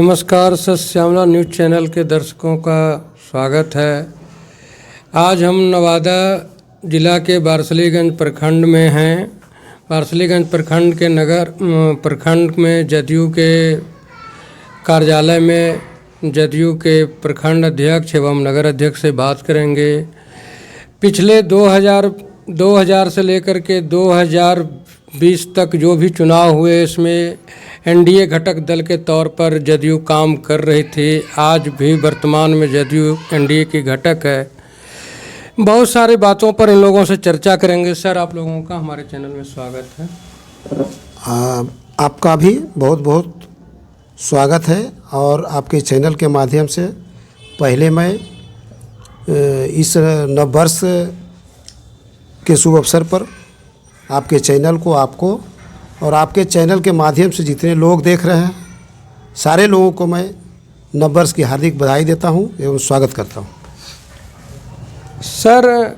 नमस्कार, सत Shyamala news channel के दर्शकों का स्वागत है। आज हम नवादा जिला के बारसलीगंज प्रखंड में हैं। बारसलीगंज प्रखंड के प्रखंड में जदयू के कार्यालय में जदयू के प्रखंड अध्यक्ष एवं नगर अध्यक्ष से बात करेंगे। पिछले 2000 से लेकर के 2020 तक जो भी चुनाव हुए, इसमें एनडीए घटक दल के तौर पर जदयू काम कर रही थी। आज भी वर्तमान में जदयू एनडीए की घटक है। बहुत सारी बातों पर इन लोगों से चर्चा करेंगे। सर, आप लोगों का हमारे चैनल में स्वागत है। आपका भी बहुत बहुत स्वागत है। और आपके चैनल के माध्यम से पहले मैं इस नव वर्ष के शुभ अवसर पर आपके चैनल को, आपको और आपके चैनल के माध्यम से जितने लोग देख रहे हैं, सारे लोगों को मैं नव वर्ष की हार्दिक बधाई देता हूं एवं स्वागत करता हूं। सर,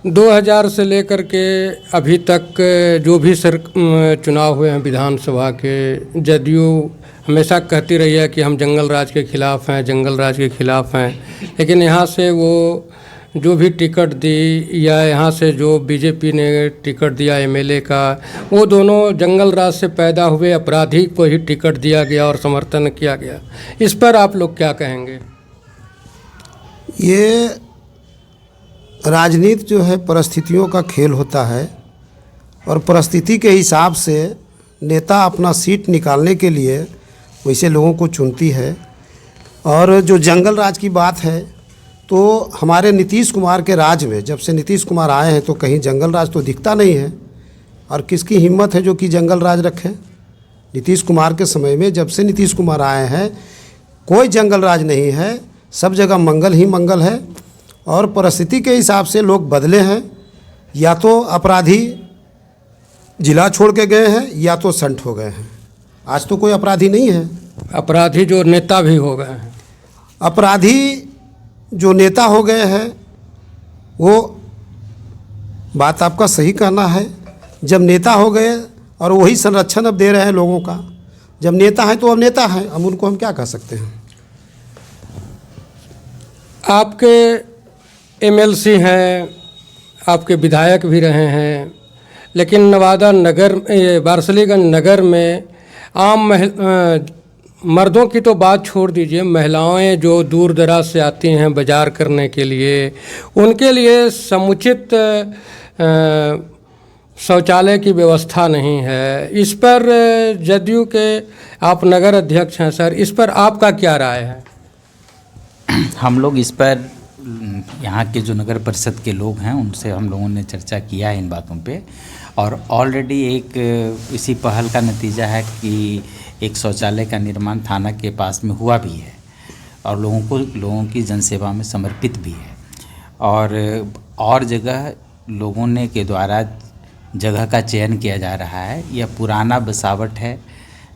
2000 से लेकर के अभी तक जो भी चुनाव हुए हैं विधानसभा के, जदयू हमेशा कहती रही है कि हम जंगल राज के खिलाफ़ हैं, जंगल राज के खिलाफ़ हैं। लेकिन यहाँ से वो जो भी टिकट दी या यहाँ से जो बीजेपी ने टिकट दिया एमएलए का, वो दोनों जंगल राज से पैदा हुए अपराधी को ही टिकट दिया गया और समर्थन किया गया। इस पर आप लोग क्या कहेंगे? ये राजनीति जो है परिस्थितियों का खेल होता है और परिस्थिति के हिसाब से नेता अपना सीट निकालने के लिए वैसे लोगों को चुनती है। और जो जंगल राज की बात है, तो हमारे नीतीश कुमार के राज में जब से नीतीश कुमार आए हैं तो कहीं जंगल राज तो दिखता नहीं है। और किसकी हिम्मत है जो कि जंगल राज रखे? नीतीश कुमार के समय में जब से नीतीश कुमार आए हैं कोई जंगल राज नहीं है, सब जगह मंगल ही मंगल है। और परिस्थिति के हिसाब से लोग बदले हैं, या तो अपराधी जिला छोड़ के गए हैं या तो संठ हो गए हैं। आज तो कोई अपराधी नहीं है। अपराधी जो नेता भी हो गए हैं, अपराधी जो नेता हो गए हैं, वो बात आपका सही कहना है। जब नेता हो गए और वही संरक्षण अब दे रहे हैं लोगों का, जब नेता हैं तो अब नेता हैं, अब उनको हम क्या कह सकते हैं। आपके एमएलसी हैं, आपके विधायक भी रहे हैं, लेकिन नवादा नगर, बारसलीगंज नगर में मर्दों की तो बात छोड़ दीजिए, महिलाएं जो दूर दराज से आती हैं बाजार करने के लिए, उनके लिए समुचित शौचालय की व्यवस्था नहीं है। इस पर जदयू के आप नगर अध्यक्ष हैं सर, इस पर आपका क्या राय है? हम लोग इस पर यहाँ के जो नगर परिषद के लोग हैं उनसे हम लोगों ने चर्चा किया है इन बातों पे, और ऑलरेडी एक इसी पहल का नतीजा है कि एक शौचालय का निर्माण थाना के पास में हुआ भी है और लोगों की जनसेवा में समर्पित भी है। और जगह लोगों ने के द्वारा जगह का चयन किया जा रहा है। यह पुराना बसावट है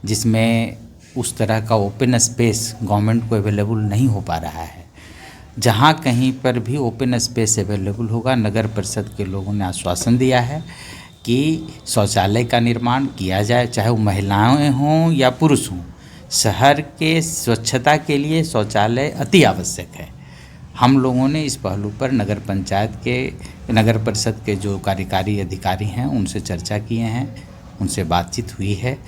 जिसमें उस तरह का ओपन स्पेस गवर्नमेंट को अवेलेबल नहीं हो पा रहा है। जहाँ कहीं पर भी ओपन स्पेस अवेलेबल होगा, नगर परिषद के लोगों ने आश्वासन दिया है कि शौचालय का निर्माण किया जाए, चाहे वो महिलाएं हों या पुरुष हों। शहर के स्वच्छता के लिए शौचालय अति आवश्यक है। हम लोगों ने इस पहलू पर नगर परिषद के जो कार्यकारी अधिकारी हैं उनसे चर्चा किए हैं, उनसे बातचीत हुई है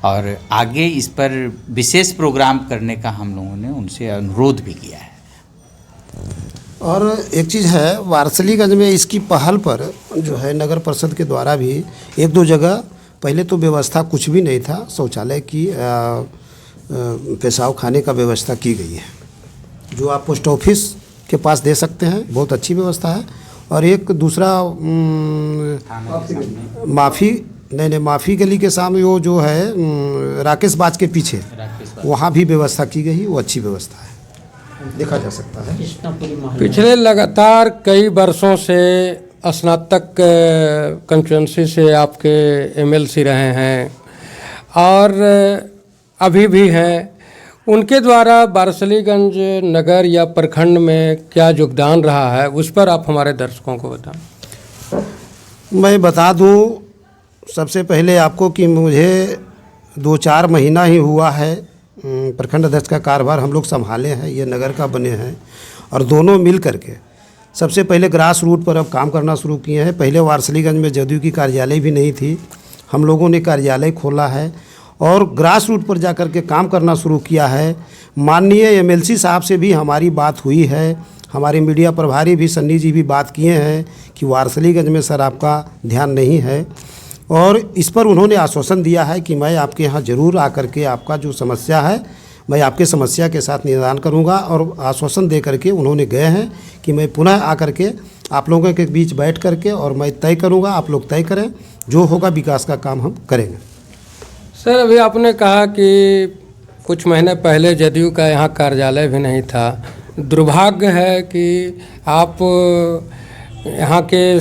और आगे इस पर विशेष प्रोग्राम करने का हम लोगों ने उनसे अनुरोध भी किया है। और एक चीज़ है, वारसलीगंज में इसकी पहल पर जो है नगर परिषद के द्वारा भी एक दो जगह पहले तो व्यवस्था कुछ भी नहीं था, शौचालय की पेशाब खाने का व्यवस्था की गई है, जो आप पोस्ट ऑफिस के पास दे सकते हैं। बहुत अच्छी व्यवस्था है। और एक दूसरा माफ़ी गली के सामने वो जो है राकेश बाज के पीछे, वहाँ भी व्यवस्था की गई, वो अच्छी व्यवस्था है, देखा जा सकता है। पिछले लगातार कई वर्षों से स्नातक कंस्टिट्यूंसी से आपके एमएलसी रहे हैं और अभी भी हैं। उनके द्वारा बारसलीगंज नगर या प्रखंड में क्या योगदान रहा है, उस पर आप हमारे दर्शकों को बताएं। मैं बता दूं सबसे पहले आपको कि मुझे 2-4 महीना ही हुआ है प्रखंड अध्यक्ष का कार्यभार हम लोग संभाले हैं, ये नगर का बने हैं और दोनों मिल करके सबसे पहले ग्रास रूट पर अब काम करना शुरू किए हैं। पहले वारसलीगंज में जदयू की कार्यालय भी नहीं थी, हम लोगों ने कार्यालय खोला है और ग्रास रूट पर जाकर के काम करना शुरू किया है। माननीय एमएलसी साहब से भी हमारी बात हुई है, हमारे मीडिया प्रभारी भी सन्नी जी भी बात किए हैं कि वारसलीगंज में सर आपका ध्यान नहीं है, और इस पर उन्होंने आश्वासन दिया है कि मैं आपके यहाँ ज़रूर आकर के आपका जो समस्या है मैं आपके समस्या के साथ निदान करूँगा। और आश्वासन दे करके उन्होंने गए हैं कि मैं पुनः आकर के आप लोगों के बीच बैठ करके और मैं तय करूँगा, आप लोग तय करें, जो होगा विकास का काम हम करेंगे। सर, अभी आपने कहा कि कुछ महीने पहले जदयू का यहाँ कार्यालय भी नहीं था। दुर्भाग्य है कि आप यहाँ के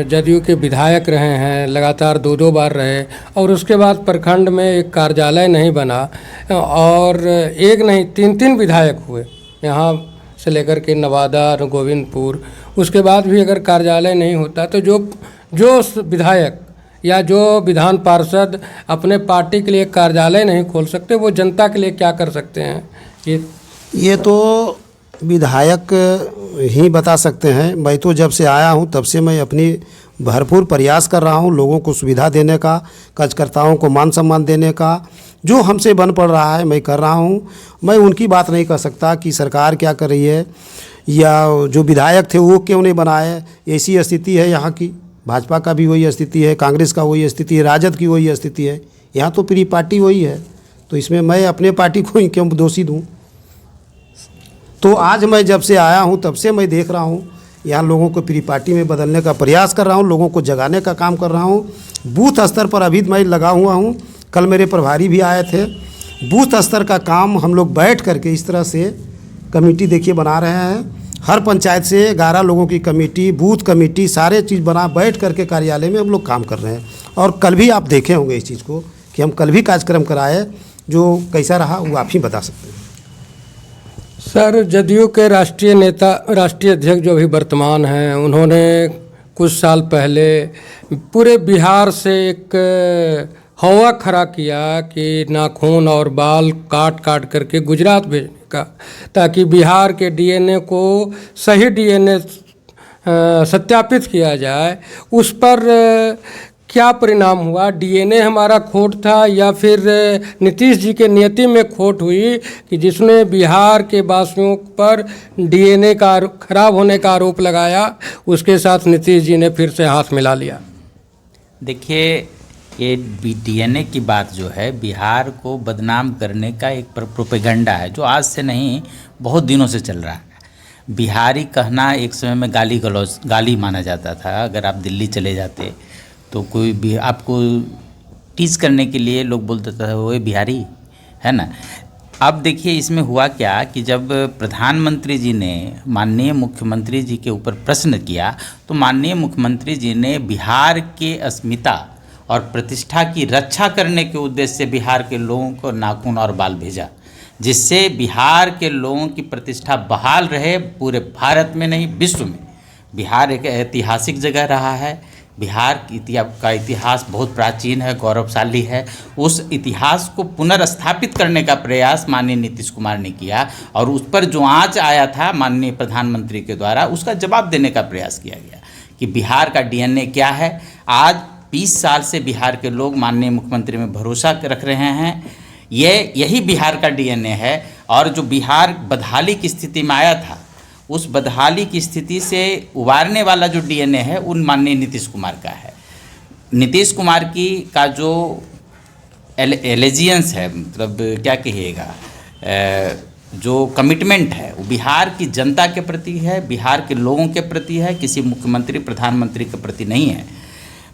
जदयू के विधायक रहे हैं, लगातार दो बार रहे, और उसके बाद प्रखंड में एक कार्यालय नहीं बना और एक नहीं तीन विधायक हुए यहाँ से लेकर के नवादा, गोविंदपुर। उसके बाद भी अगर कार्यालय नहीं होता तो जो विधायक या जो विधान पार्षद अपने पार्टी के लिए कार्यालय नहीं खोल सकते, वो जनता के लिए क्या कर सकते हैं? ये तो विधायक ही बता सकते हैं। मैं तो जब से आया हूँ तब से मैं अपनी भरपूर प्रयास कर रहा हूँ लोगों को सुविधा देने का, कार्यकर्ताओं को मान सम्मान देने का, जो हमसे बन पड़ रहा है मैं कर रहा हूँ। मैं उनकी बात नहीं कर सकता कि सरकार क्या कर रही है या जो विधायक थे वो क्यों नहीं बनाए। ऐसी स्थिति है यहाँ की, भाजपा का भी वही स्थिति है, कांग्रेस का वही स्थिति है, राजद की वही स्थिति है। यहाँ तो पूरी पार्टी वही है, तो इसमें मैं अपने पार्टी को ही क्यों दोषी दूँ। तो आज मैं जब से आया हूँ तब से मैं देख रहा हूँ यहाँ लोगों को प्री पार्टी में बदलने का प्रयास कर रहा हूँ, लोगों को जगाने का काम कर रहा हूँ। बूथ स्तर पर अभी मैं लगा हुआ हूँ, कल मेरे प्रभारी भी आए थे। बूथ स्तर का काम हम लोग बैठ करके इस तरह से कमेटी देखिए बना रहे हैं। हर पंचायत से 11 लोगों की कमेटी, बूथ कमेटी, सारे चीज़ बना बैठ करके कार्यालय में हम लोग काम कर रहे हैं। और कल भी आप देखे होंगे इस चीज़ को कि हम कल भी कार्यक्रम कराए, जो कैसा रहा वो आप ही बता सकते हैं। सर, जदयू के राष्ट्रीय नेता, राष्ट्रीय अध्यक्ष जो अभी वर्तमान हैं, उन्होंने कुछ साल पहले पूरे बिहार से एक हवा खड़ा किया कि नाखून और बाल काट करके गुजरात भेजने का, ताकि बिहार के डीएनए को सही डीएनए सत्यापित किया जाए। उस पर क्या परिणाम हुआ? डीएनए हमारा खोट था या फिर नीतीश जी के नियति में खोट हुई कि जिसने बिहार के वासियों पर डीएनए का खराब होने का आरोप लगाया, उसके साथ नीतीश जी ने फिर से हाथ मिला लिया? देखिए, ये डीएनए की बात जो है बिहार को बदनाम करने का एक प्रोपेगेंडा है जो आज से नहीं बहुत दिनों से चल रहा है। बिहारी कहना एक समय में गाली माना जाता था। अगर आप दिल्ली चले जाते तो कोई भी आपको टीज करने के लिए लोग बोलते थे वो बिहारी है ना। अब देखिए इसमें हुआ क्या कि जब प्रधानमंत्री जी ने माननीय मुख्यमंत्री जी के ऊपर प्रश्न किया तो माननीय मुख्यमंत्री जी ने बिहार के अस्मिता और प्रतिष्ठा की रक्षा करने के उद्देश्य से बिहार के लोगों को नाखून और बाल भेजा, जिससे बिहार के लोगों की प्रतिष्ठा बहाल रहे पूरे भारत में नहीं विश्व में। बिहार एक ऐतिहासिक जगह रहा है। बिहार का इतिहास बहुत प्राचीन है, गौरवशाली है। उस इतिहास को पुनर्स्थापित करने का प्रयास माननीय नीतीश कुमार ने किया और उस पर जो आंच आया था माननीय प्रधानमंत्री के द्वारा, उसका जवाब देने का प्रयास किया गया कि बिहार का डीएनए क्या है। आज 20 साल से बिहार के लोग माननीय मुख्यमंत्री में भरोसा रख रहे हैं। यही बिहार का डीएनए है। और जो बिहार बदहाली की स्थिति में आया था, उस बदहाली की स्थिति से उबारने वाला जो डीएनए है उन माननीय नीतीश कुमार का है। नीतीश कुमार का जो एलिजियंस है, मतलब क्या कहिएगा, जो कमिटमेंट है वो बिहार की जनता के प्रति है, बिहार के लोगों के प्रति है, किसी मुख्यमंत्री प्रधानमंत्री के प्रति नहीं है।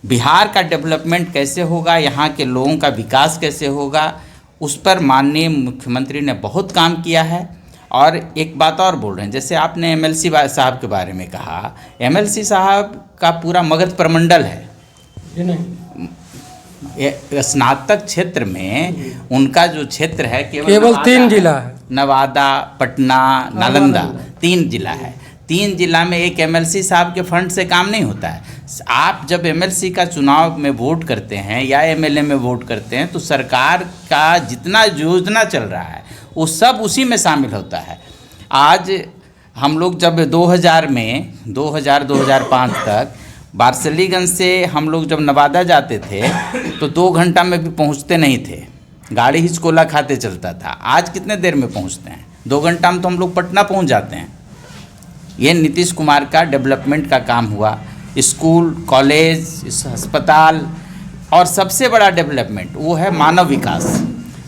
बिहार का डेवलपमेंट कैसे होगा, यहाँ के लोगों का विकास कैसे होगा, उस पर माननीय मुख्यमंत्री ने बहुत काम किया है। और एक बात और बोल रहे हैं, जैसे आपने एमएलसी साहब के बारे में कहा, एमएलसी साहब का पूरा मगध प्रमंडल है। स्नातक क्षेत्र में उनका जो क्षेत्र है केवल 3 जिला है, नवादा, पटना, नालंदा, 3 जिला है। 3 जिला में एक एमएलसी साहब के फंड से काम नहीं होता है। आप जब एमएलसी का चुनाव में वोट करते हैं या एमएलए में वोट करते हैं तो सरकार का जितना योजना चल रहा है वो सब उसी में शामिल होता है। आज हम लोग जब 2005 तक बारसलीगंज से हम लोग जब नवादा जाते थे तो 2 घंटा में भी पहुंचते नहीं थे, गाड़ी हिचकोला खाते चलता था। आज कितने देर में पहुंचते हैं? 2 घंटा में तो हम लोग पटना पहुंच जाते हैं। ये नीतीश कुमार का डेवलपमेंट का काम हुआ, स्कूल, कॉलेज, अस्पताल, और सबसे बड़ा डेवलपमेंट वो है मानव विकास।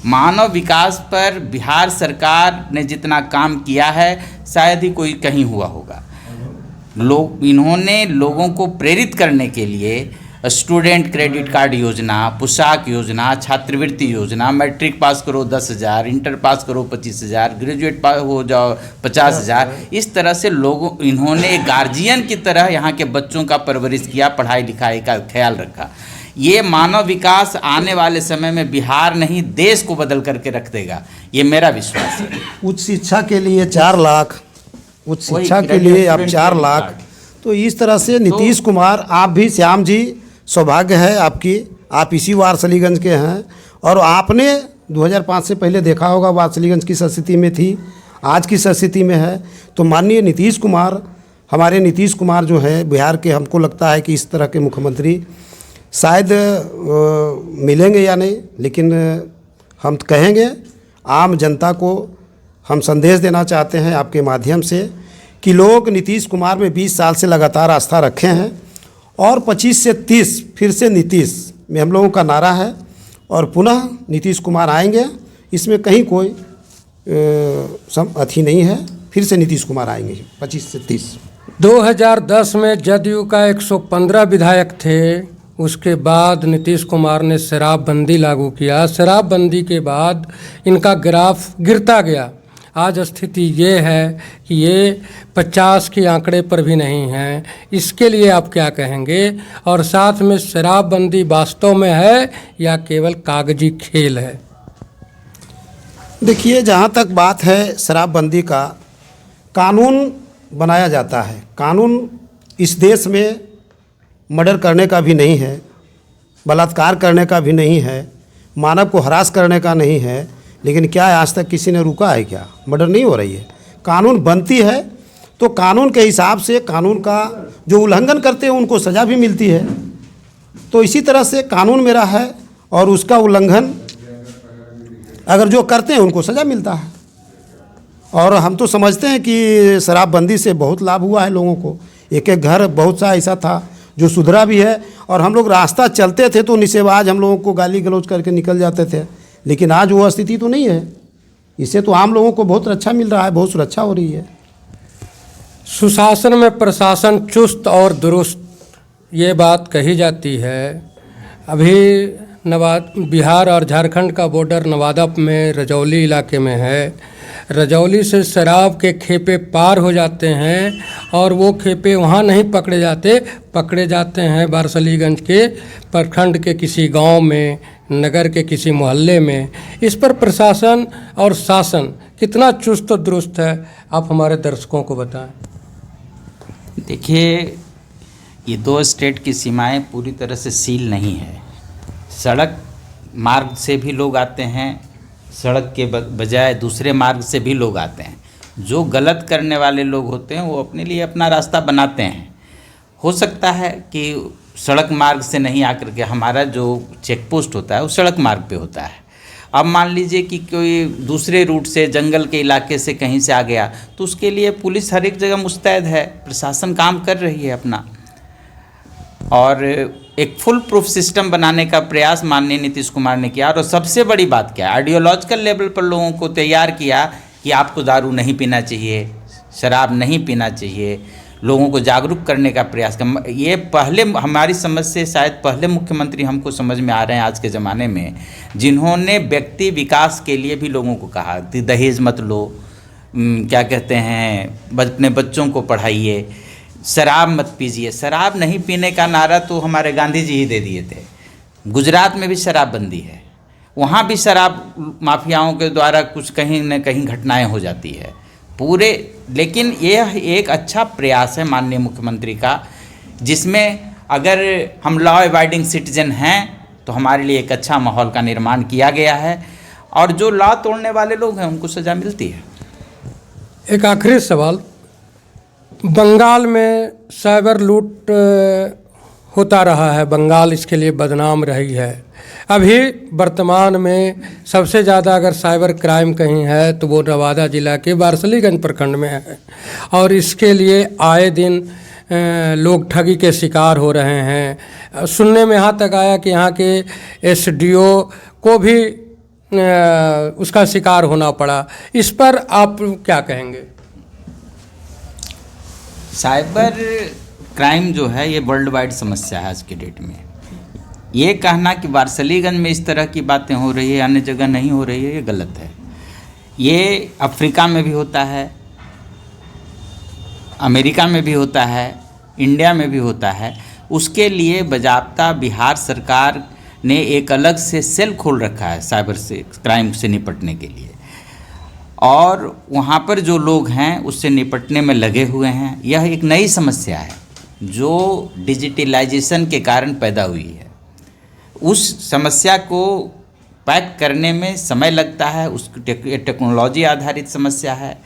मानव विकास पर बिहार सरकार ने जितना काम किया है शायद ही कोई कहीं हुआ होगा। इन्होंने लोगों को प्रेरित करने के लिए स्टूडेंट क्रेडिट कार्ड योजना, पोशाक योजना, छात्रवृत्ति योजना, मैट्रिक पास करो 10,000, इंटर पास करो 25,000, ग्रेजुएट पास हो जाओ 50,000, इस तरह से लोगों इन्होंने गार्जियन की तरह यहाँ के बच्चों का परवरिश किया, पढ़ाई लिखाई का ख्याल रखा। ये मानव विकास आने वाले समय में बिहार नहीं देश को बदल करके रख देगा, ये मेरा विश्वास है। उच्च शिक्षा के लिए 4 लाख, उच्च शिक्षा के लिए आप 4 लाख, तो इस तरह से नीतीश कुमार, आप भी श्याम जी, सौभाग्य है आपकी, आप इसी वारसलीगंज के हैं और आपने 2005 से पहले देखा होगा वारसलीगंज किस स्थिति में थी, आज किस स्थिति में है। तो माननीय नीतीश कुमार, हमारे नीतीश कुमार जो है बिहार के, हमको लगता है कि इस तरह के मुख्यमंत्री शायद मिलेंगे या नहीं, लेकिन हम कहेंगे आम जनता को हम संदेश देना चाहते हैं आपके माध्यम से कि लोग नीतीश कुमार में 20 साल से लगातार आस्था रखे हैं और 25 से 30 फिर से नीतीश में हम लोगों का नारा है और पुनः नीतीश कुमार आएंगे, इसमें कहीं कोई अथी नहीं है, फिर से नीतीश कुमार आएंगे 25 से 30। 2010 में जदयू का 115 विधायक थे, उसके बाद नीतीश कुमार ने शराबबंदी लागू किया। शराबबंदी के बाद इनका ग्राफ गिरता गया। आज स्थिति ये है कि ये 50 के आंकड़े पर भी नहीं हैं। इसके लिए आप क्या कहेंगे? और साथ में शराबबंदी वास्तव में है या केवल कागजी खेल है? देखिए, जहाँ तक बात है शराबबंदी का, कानून बनाया जाता है। कानून इस देश में मर्डर करने का भी नहीं है, बलात्कार करने का भी नहीं है, मानव को हरास करने का नहीं है, लेकिन क्या आज तक किसी ने रुका है? क्या मर्डर नहीं हो रही है? कानून बनती है तो कानून के हिसाब से, कानून का जो उल्लंघन करते हैं उनको सज़ा भी मिलती है। तो इसी तरह से कानून मेरा है और उसका उल्लंघन अगर जो करते हैं उनको सज़ा मिलता है। और हम तो समझते हैं कि शराबबंदी से बहुत लाभ हुआ है लोगों को। एक एक घर बहुत सा ऐसा था जो सुधरा भी है, और हम लोग रास्ता चलते थे तो निशेबाज हम लोगों को गाली गलौज करके निकल जाते थे, लेकिन आज वो स्थिति तो नहीं है। इससे तो आम लोगों को बहुत रक्षा मिल रहा है, बहुत सुरक्षा हो रही है। सुशासन में प्रशासन चुस्त और दुरुस्त, ये बात कही जाती है। अभी बिहार और झारखंड का बॉर्डर नवादा में रजौली इलाके में है। रजौली से शराब के खेपे पार हो जाते हैं और वो खेपे वहाँ नहीं पकड़े जाते हैं बारसलीगंज के प्रखंड के किसी गांव में, नगर के किसी मोहल्ले में। इस पर प्रशासन और शासन कितना चुस्त और दुरुस्त है, आप हमारे दर्शकों को बताएं। देखिए, ये 2 स्टेट की सीमाएं पूरी तरह से सील नहीं है। सड़क मार्ग से भी लोग आते हैं, सड़क के बजाय दूसरे मार्ग से भी लोग आते हैं। जो गलत करने वाले लोग होते हैं वो अपने लिए अपना रास्ता बनाते हैं। हो सकता है कि सड़क मार्ग से नहीं आकर के हमारा जो चेक पोस्ट होता है वो सड़क मार्ग पे होता है। अब मान लीजिए कि कोई दूसरे रूट से, जंगल के इलाके से कहीं से आ गया, तो उसके लिए पुलिस हर एक जगह मुस्तैद है, प्रशासन काम कर रही है अपना। और एक फुल प्रूफ सिस्टम बनाने का प्रयास माननीय नीतीश कुमार ने किया। और सबसे बड़ी बात क्या है, आइडियोलॉजिकल लेवल पर लोगों को तैयार किया कि आपको दारू नहीं पीना चाहिए, शराब नहीं पीना चाहिए, लोगों को जागरूक करने का प्रयास कर। ये पहले हमारी समझ से शायद पहले मुख्यमंत्री हमको समझ में आ रहे हैं आज के ज़माने में, जिन्होंने व्यक्ति विकास के लिए भी लोगों को कहा कि दहेज मत लो, क्या कहते हैं, अपने बच्चों को पढ़ाइए, शराब मत पीजिए। शराब नहीं पीने का नारा तो हमारे गांधी जी ही दे दिए थे। गुजरात में भी शराबबंदी है, वहाँ भी शराब माफियाओं के द्वारा कुछ कहीं न कहीं घटनाएं हो जाती है लेकिन यह एक अच्छा प्रयास है माननीय मुख्यमंत्री का, जिसमें अगर हम लॉ अबाइडिंग सिटीजन हैं तो हमारे लिए एक अच्छा माहौल का निर्माण किया गया है, और जो लॉ तोड़ने वाले लोग हैं उनको सज़ा मिलती है। एक आखिरी सवाल, बंगाल में साइबर लूट होता रहा है, बंगाल इसके लिए बदनाम रही है। अभी वर्तमान में सबसे ज़्यादा अगर साइबर क्राइम कहीं है तो वो नवादा जिला के वारसलीगंज प्रखंड में है, और इसके लिए आए दिन लोग ठगी के शिकार हो रहे हैं। सुनने में यहाँ तक आया कि यहाँ के एसडीओ को भी उसका शिकार होना पड़ा। इस पर आप क्या कहेंगे? साइबर क्राइम जो है ये वर्ल्ड वाइड समस्या है आज के डेट में। ये कहना कि वारसलीगंज में इस तरह की बातें हो रही है, अन्य जगह नहीं हो रही है, ये गलत है। ये अफ्रीका में भी होता है, अमेरिका में भी होता है, इंडिया में भी होता है। उसके लिए बजाबता बिहार सरकार ने एक अलग से सेल खोल रखा है साइबर से क्राइम से निपटने के लिए, और वहाँ पर जो लोग हैं उससे निपटने में लगे हुए हैं। यह एक नई समस्या है जो डिजिटलाइजेशन के कारण पैदा हुई है। उस समस्या को पैक करने में समय लगता है, उसकी टेक्नोलॉजी आधारित समस्या है।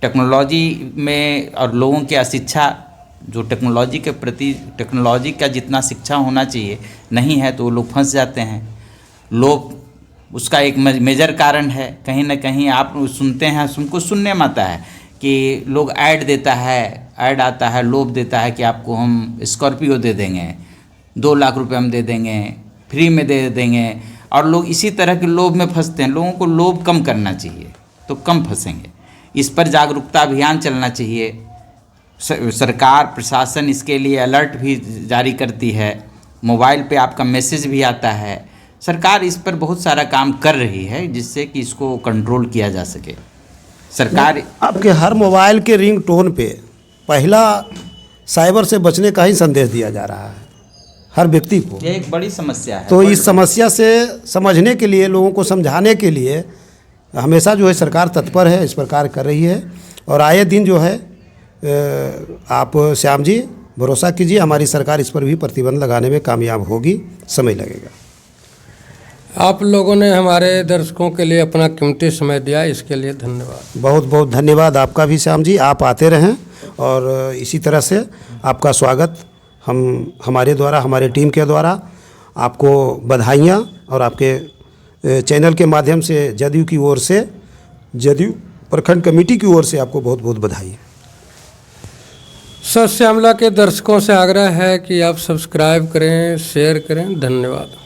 टेक्नोलॉजी में और लोगों की अशिक्षा, जो टेक्नोलॉजी के प्रति टेक्नोलॉजी का जितना शिक्षा होना चाहिए नहीं है तो वो लोग फंस जाते हैं। लोग उसका एक मेजर कारण है। कहीं ना कहीं आप सुनते हैं, हमको सुनने में आता है कि लोग ऐड देता है, ऐड आता है, लोभ देता है कि आपको हम स्कॉर्पियो दे देंगे, 2 लाख रुपए हम दे देंगे, फ्री में दे देंगे, और लोग इसी तरह के लोभ में फंसते हैं। लोगों को लोभ कम करना चाहिए तो कम फंसेंगे। इस पर जागरूकता अभियान चलना चाहिए। सरकार प्रशासन इसके लिए अलर्ट भी जारी करती है, मोबाइल पे आपका मैसेज भी आता है। सरकार इस पर बहुत सारा काम कर रही है जिससे कि इसको कंट्रोल किया जा सके। सरकार आपके हर मोबाइल के रिंग टोन पे पहला साइबर से बचने का ही संदेश दिया जा रहा है हर व्यक्ति को। ये एक बड़ी समस्या है। तो इस समस्या से समझने के लिए, लोगों को समझाने के लिए हमेशा जो है सरकार तत्पर है, इस प्रकार कर रही है। और आए दिन जो है आप श्याम जी भरोसा कीजिए, हमारी सरकार इस पर भी प्रतिबंध लगाने में कामयाब होगी, समय लगेगा। आप लोगों ने हमारे दर्शकों के लिए अपना कीमती समय दिया, इसके लिए धन्यवाद। बहुत बहुत धन्यवाद आपका भी श्याम जी। आप आते रहें और इसी तरह से आपका स्वागत हम हमारे द्वारा, हमारे टीम के द्वारा आपको बधाइयाँ, और आपके चैनल के माध्यम से जदयू की ओर से, जदयू प्रखंड कमेटी की ओर से आपको बहुत बहुत बधाई। सत श्यामला के दर्शकों से आग्रह है कि आप सब्सक्राइब करें, शेयर करें। धन्यवाद।